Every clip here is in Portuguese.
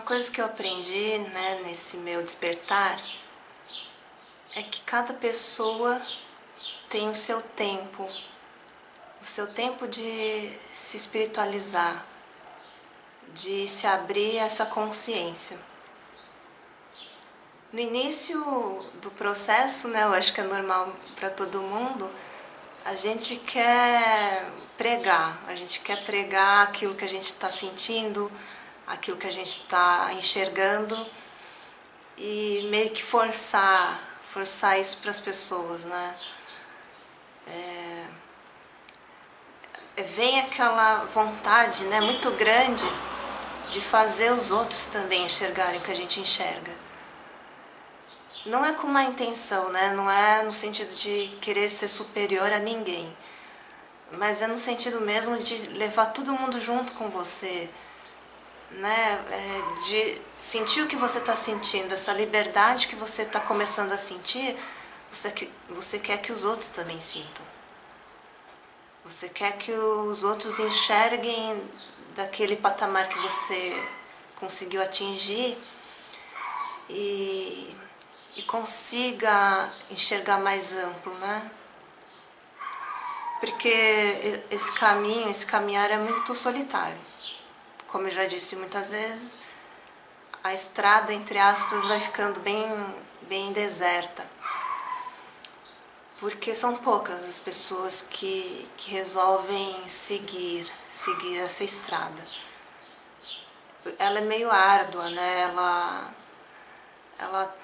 coisa que eu aprendi, né, nesse meu despertar é que cada pessoa tem o seu tempo de se espiritualizar, de se abrir a essa consciência. No início do processo, né, eu acho que é normal para todo mundo, a gente quer pregar aquilo que a gente está sentindo, aquilo que a gente está enxergando e meio que forçar isso para as pessoas, né? Vem aquela vontade, né, muito grande de fazer os outros também enxergarem o que a gente enxerga. Não é com má intenção, né? Não é no sentido de querer ser superior a ninguém, mas é no sentido mesmo de levar todo mundo junto com você, né? De sentir o que você está sentindo, essa liberdade que você está começando a sentir, você quer que os outros também sintam. Você quer que os outros enxerguem daquele patamar que você conseguiu atingir e consiga enxergar mais amplo, né? Porque esse caminhar é muito solitário. Como eu já disse muitas vezes, a estrada, entre aspas, vai ficando bem deserta. Porque são poucas as pessoas que resolvem seguir essa estrada. Ela é meio árdua, né? Ela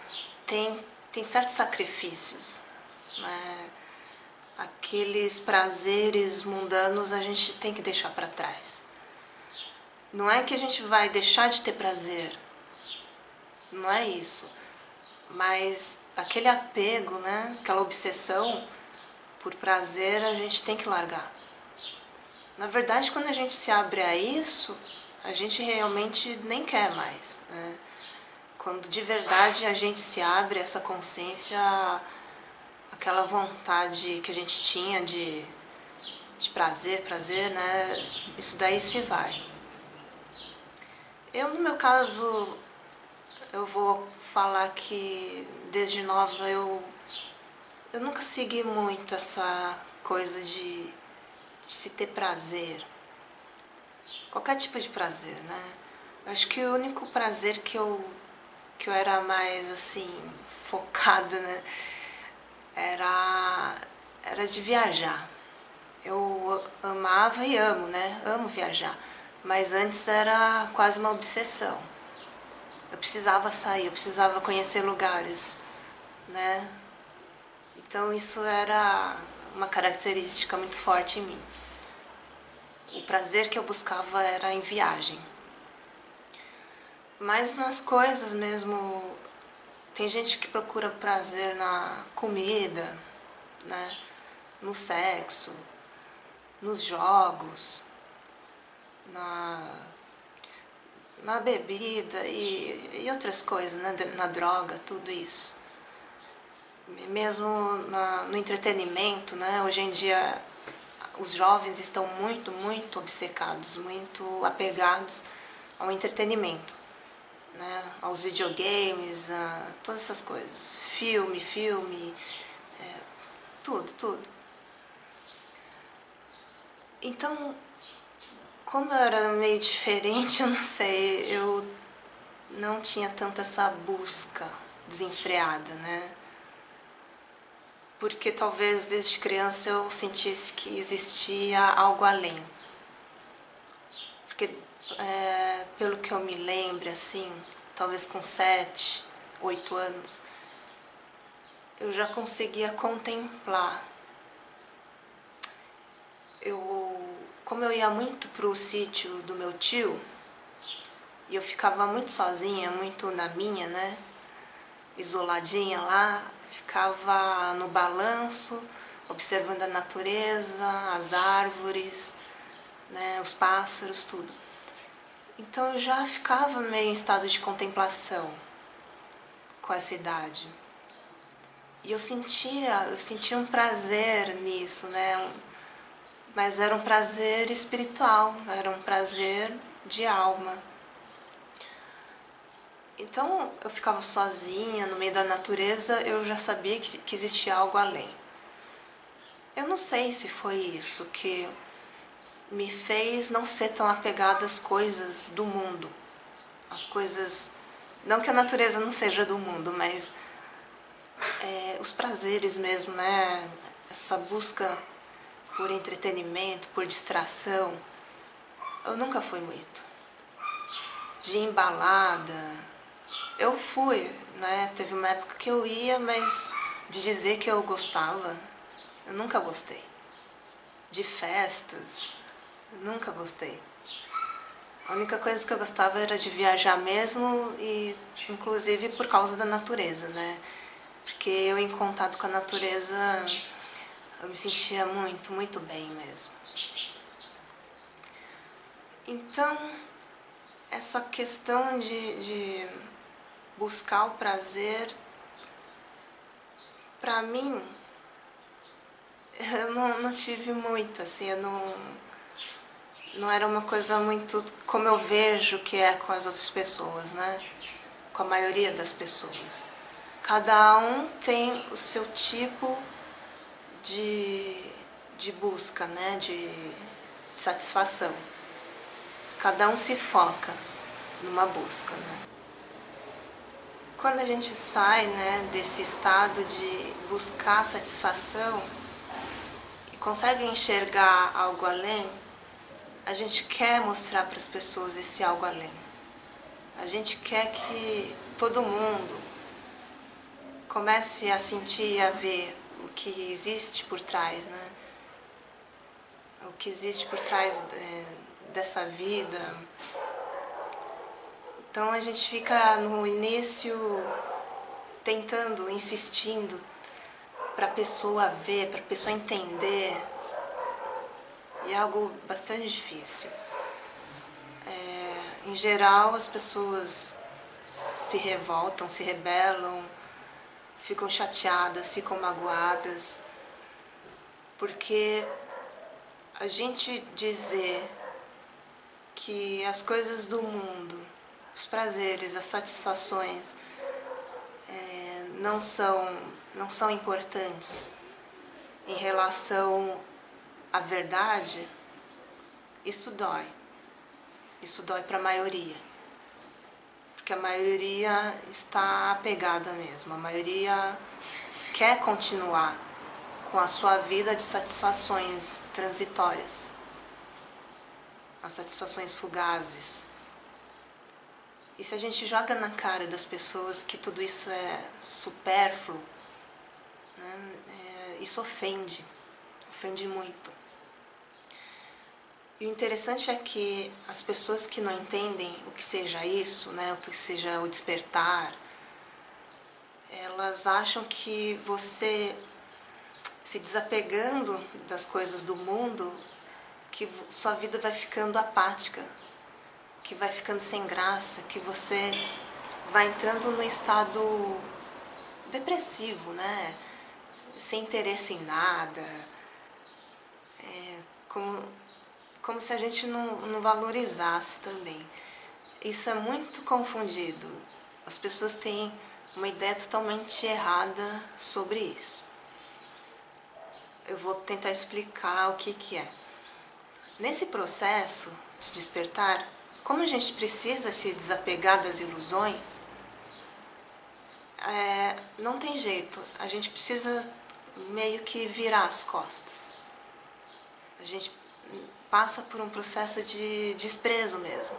tem certos sacrifícios, né? Aqueles prazeres mundanos a gente tem que deixar para trás. Não é que a gente vai deixar de ter prazer, não é isso. Mas aquele apego, né? Aquela obsessão por prazer a gente tem que largar. Na verdade, quando a gente se abre a isso, a gente realmente nem quer mais, né? Quando de verdade a gente se abre a essa consciência, aquela vontade que a gente tinha de prazer, né? Isso daí se vai. No meu caso, eu vou falar que desde nova eu nunca segui muito essa coisa de se ter prazer. Qualquer tipo de prazer, né? Acho que o único prazer que eu era mais assim, focada, né? Era de viajar. Eu amava e amo, né? Amo viajar. Mas antes era quase uma obsessão. Eu precisava sair, eu precisava conhecer lugares, né? Então isso era uma característica muito forte em mim. O prazer que eu buscava era em viagem. Mas nas coisas mesmo, tem gente que procura prazer na comida, né? No sexo, nos jogos, na bebida e outras coisas, né? Na droga, tudo isso. Mesmo no entretenimento, né? Hoje em dia os jovens estão muito obcecados, muito apegados ao entretenimento, né? Aos videogames, a todas essas coisas. Filme, tudo. Então, como eu era meio diferente, eu não sei, eu não tinha tanta essa busca desenfreada, né? Porque talvez desde criança eu sentisse que existia algo além. Porque, pelo que eu me lembro, assim, talvez com 7, 8 anos, eu já conseguia contemplar. Como eu ia muito pro sítio do meu tio, e eu ficava muito sozinha, muito na minha, né? Isoladinha lá, ficava no balanço, observando a natureza, as árvores, né, os pássaros, tudo. Então eu já ficava meio em estado de contemplação com essa idade. E eu sentia um prazer nisso, né? Mas era um prazer espiritual, era um prazer de alma. Então eu ficava sozinha no meio da natureza, eu já sabia que existia algo além. Eu não sei se foi isso que me fez não ser tão apegada às coisas do mundo. As coisas, não que a natureza não seja do mundo, mas os prazeres mesmo, né? Essa busca por entretenimento, por distração. Eu nunca fui muito. De embalada, eu fui, né? Teve uma época que eu ia, mas de dizer que eu gostava, eu nunca gostei. De festas, nunca gostei. A única coisa que eu gostava era de viajar mesmo e inclusive por causa da natureza, né? Porque eu em contato com a natureza, eu me sentia muito, muito bem mesmo. Então, essa questão de buscar o prazer, pra mim, eu não tive muito, assim, eu não era uma coisa muito como eu vejo que é com as outras pessoas, né? Com a maioria das pessoas. Cada um tem o seu tipo de busca, né? De satisfação. Cada um se foca numa busca, né? Quando a gente sai, né, desse estado de buscar satisfação e consegue enxergar algo além, a gente quer mostrar para as pessoas esse algo além. A gente quer que todo mundo comece a sentir e a ver o que existe por trás, né? O que existe por trás dessa vida. Então a gente fica no início tentando, insistindo para a pessoa ver, para a pessoa entender. E é algo bastante difícil. Em geral, as pessoas se revoltam, se rebelam, ficam chateadas, ficam magoadas, porque a gente dizer que as coisas do mundo, os prazeres, as satisfações não são importantes em relação à verdade, isso dói. Isso dói para a maioria. Porque a maioria está apegada mesmo. A maioria quer continuar com a sua vida de satisfações transitórias. As satisfações fugazes. E se a gente joga na cara das pessoas que tudo isso é supérfluo, né, isso ofende. Ofende muito. E o interessante é que as pessoas que não entendem o que seja isso, né, o que seja o despertar, elas acham que você se desapegando das coisas do mundo, que sua vida vai ficando apática, que vai ficando sem graça, que você vai entrando num estado depressivo, né, sem interesse em nada, como se a gente não valorizasse também. Isso é muito confundido. As pessoas têm uma ideia totalmente errada sobre isso. Eu vou tentar explicar o que é. Nesse processo de despertar, como a gente precisa se desapegar das ilusões, não tem jeito. A gente precisa meio que virar as costas. A gente passa por um processo de desprezo mesmo,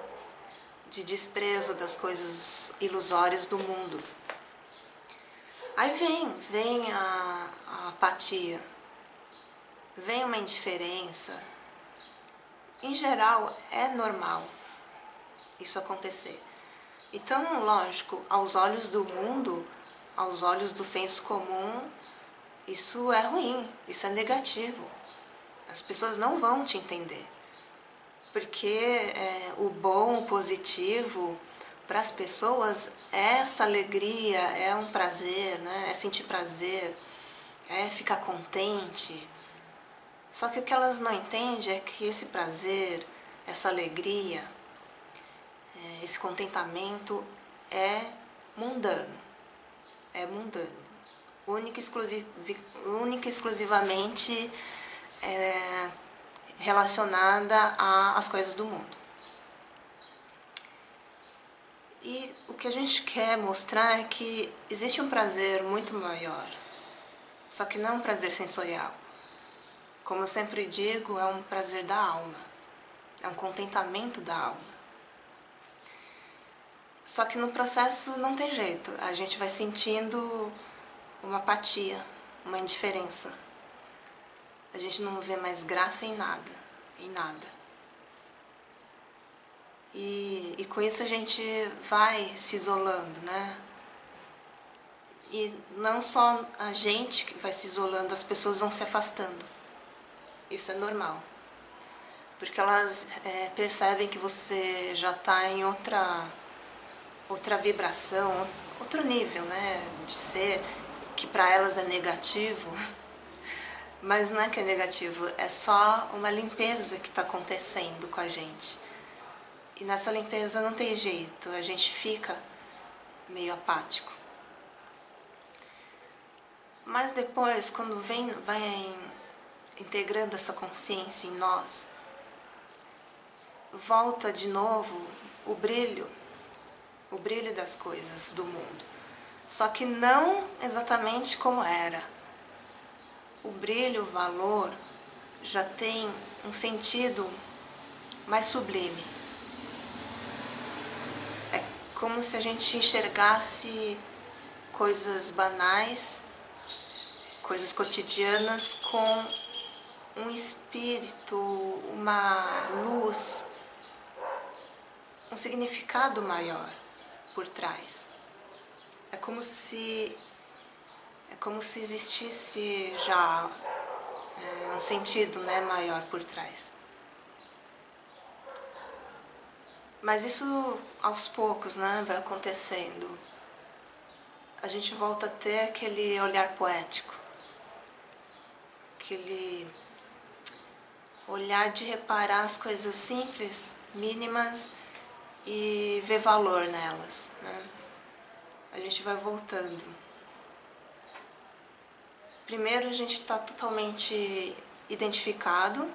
de desprezo das coisas ilusórias do mundo. Aí vem a apatia, vem uma indiferença. Em geral, é normal isso acontecer. Então, lógico, aos olhos do mundo, aos olhos do senso comum, isso é ruim, isso é negativo. As pessoas não vão te entender, porque o bom, o positivo, para as pessoas é essa alegria, é um prazer, né? É sentir prazer, é ficar contente. Só que o que elas não entendem é que esse prazer, essa alegria, esse contentamento é mundano. É mundano. Única e exclusivamente relacionada às coisas do mundo. E o que a gente quer mostrar é que existe um prazer muito maior, só que não é um prazer sensorial. Como eu sempre digo, é um prazer da alma, é um contentamento da alma. Só que no processo não tem jeito, a gente vai sentindo uma apatia, uma indiferença. A gente não vê mais graça em nada, em nada. E com isso a gente vai se isolando, né? E não só a gente que vai se isolando, as pessoas vão se afastando. Isso é normal. Porque elas percebem que você já está em outra vibração, outro nível, né? De ser, que para elas é negativo. Mas não é que é negativo, é só uma limpeza que está acontecendo com a gente. E nessa limpeza não tem jeito, a gente fica meio apático. Mas depois, quando vai integrando essa consciência em nós, volta de novo o brilho das coisas do mundo. Só que não exatamente como era. O brilho, o valor, já tem um sentido mais sublime. Como se a gente enxergasse coisas banais, coisas cotidianas com um espírito, uma luz, um significado maior por trás. É como se existisse já um sentido, né, maior por trás. Mas isso aos poucos, né, vai acontecendo. A gente volta a ter aquele olhar poético, aquele olhar de reparar as coisas simples, mínimas e ver valor nelas, né? A gente vai voltando. Primeiro a gente está totalmente identificado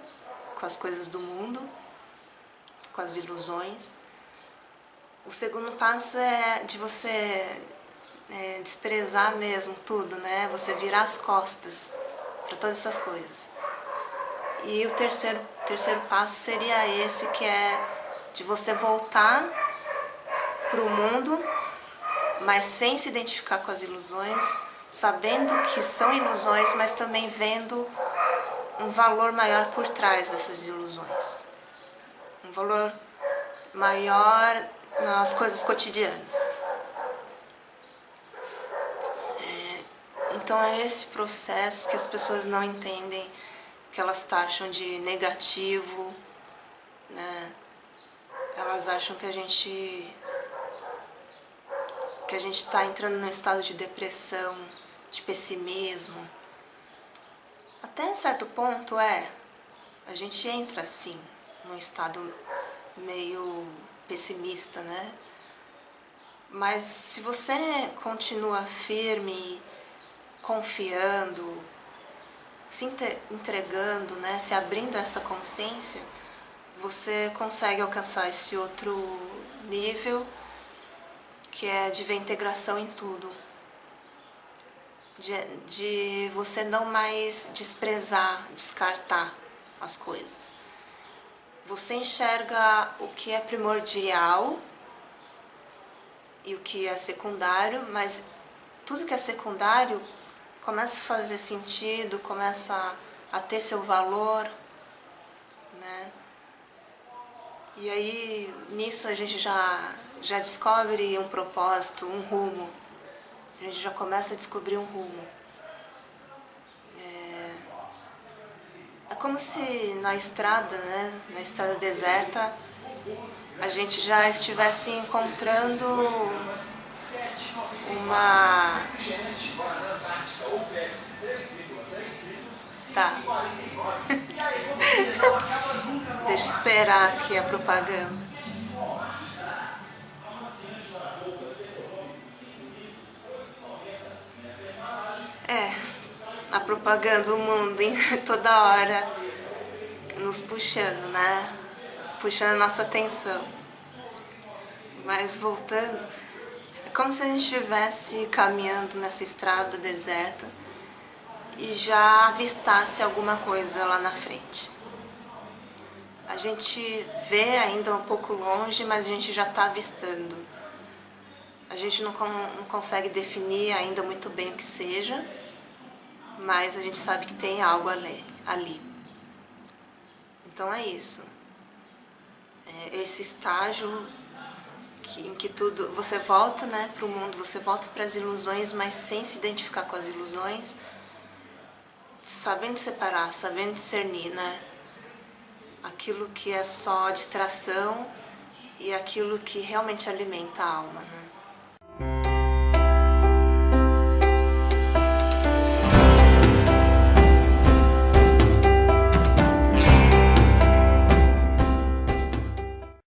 com as coisas do mundo, com as ilusões. O segundo passo é de você desprezar mesmo tudo, né? Você virar as costas para todas essas coisas. E o terceiro passo seria esse, que é de você voltar para o mundo, mas sem se identificar com as ilusões, sabendo que são ilusões, mas também vendo um valor maior por trás dessas ilusões. Um valor maior nas coisas cotidianas. Então é esse processo que as pessoas não entendem, que elas taxam de negativo, né? Elas acham que a gente está entrando num estado de depressão, de pessimismo. Até certo ponto a gente entra assim, num estado meio pessimista, né? Mas se você continua firme, confiando, se entregando, né, se abrindo a essa consciência, você consegue alcançar esse outro nível, que é de ver integração em tudo. De você não mais desprezar, descartar as coisas. Você enxerga o que é primordial e o que é secundário, mas tudo que é secundário começa a fazer sentido, começa a ter seu valor, né? E aí, nisso a gente já descobre um propósito, um rumo. A gente já começa a descobrir um rumo. É como se na estrada, né, na estrada deserta, a gente já estivesse encontrando uma... Tá. Deixa eu esperar aqui a propaganda. propagando o mundo toda hora, nos puxando, né? Puxando a nossa atenção. Mas voltando, é como se a gente estivesse caminhando nessa estrada deserta e já avistasse alguma coisa lá na frente. A gente vê ainda um pouco longe, mas a gente já está avistando. A gente não consegue definir ainda muito bem o que seja, mas a gente sabe que tem algo ali. Então é isso. É esse estágio em que tudo, você volta, né, para o mundo, você volta para as ilusões, mas sem se identificar com as ilusões, sabendo separar, sabendo discernir, né? Aquilo que é só distração e aquilo que realmente alimenta a alma, né?